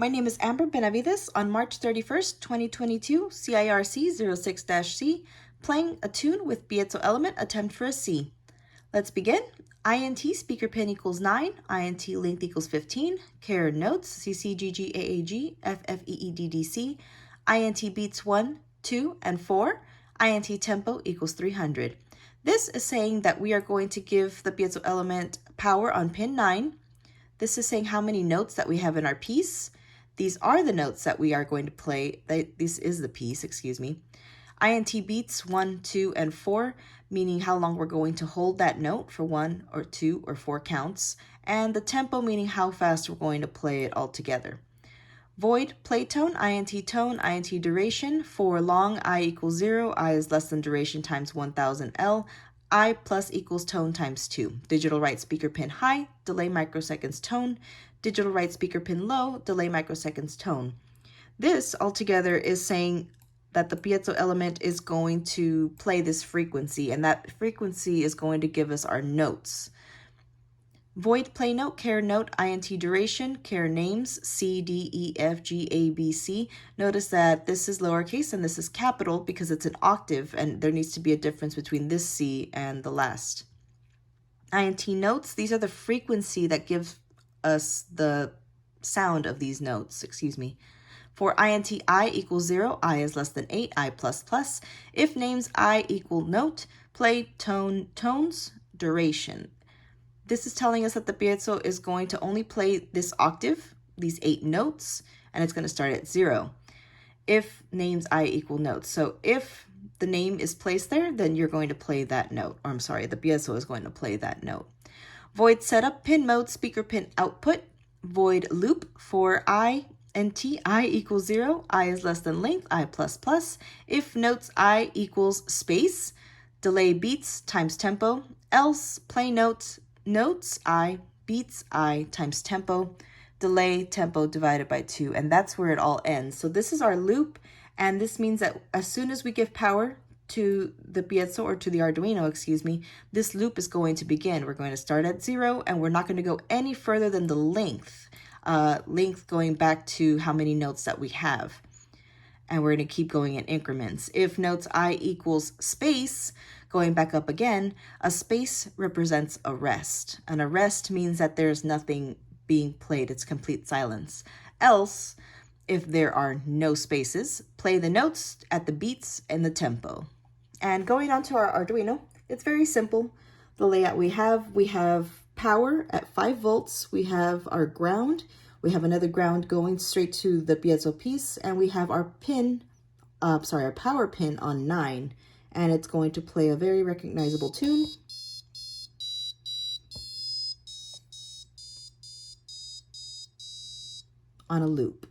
My name is Amber Benavides on March 31st, 2022, CIRC06-C, playing a tune with piezo element attempt for a C. Let's begin. INT speaker pin equals 9, INT length equals 15, char notes CCGGAAG, FFEEDDC, INT beats 1, 2, and 4, INT tempo equals 300. This is saying that we are going to give the piezo element power on pin 9. This is saying how many notes that we have in our piece. These are the notes that we are going to play. This is the piece, excuse me. INT beats 1, 2, and 4, meaning how long we're going to hold that note for 1 or 2 or 4 counts. And the tempo, meaning how fast we're going to play it all together. Void play tone, INT duration. For long, I equals 0, I is less than duration times 1000 L. I plus equals tone times 2. Digital right speaker pin high, delay microseconds tone. Digital right speaker pin low, delay microseconds tone. This altogether is saying that the piezo element is going to play this frequency, and that frequency is going to give us our notes. Void play note, char note, INT duration, char names, C, D, E, F, G, A, B, C. Notice that this is lowercase and this is capital because it's an octave, and there needs to be a difference between this C and the last. INT notes, these are the frequency that gives us the sound of these notes, For INT I equals 0, I is less than 8, I plus plus. If names I equal note, play tone, tones, duration. This is telling us that the piezo is going to only play this octave, these 8 notes, and it's going to start at 0. If names I equal notes. So if the name is placed there, then you're going to play that note. Or I'm sorry, the piezo is going to play that note. Void setup, pin mode, speaker pin output. Void loop for INT, I equals 0, I is less than length, I plus plus. If notes I equals space, delay beats times tempo, else play notes, notes I, beats I times tempo, delay tempo divided by 2, and that's where it all ends. So this is our loop, and this means that as soon as we give power to the piezo, or to the Arduino, this loop is going to begin. We're going to start at 0, and we're not going to go any further than the length going back to how many notes that we have. And we're going to keep going in increments. If notes I equals space, going back up again, a space represents a rest. And a rest means that there's nothing being played, it's complete silence. Else, if there are no spaces, play the notes at the beats and the tempo. And going on to our Arduino, it's very simple. The layout we have power at 5 volts, we have our ground, we have another ground going straight to the piezo piece, and we have our our power pin on 9, and it's going to play a very recognizable tune. On a loop.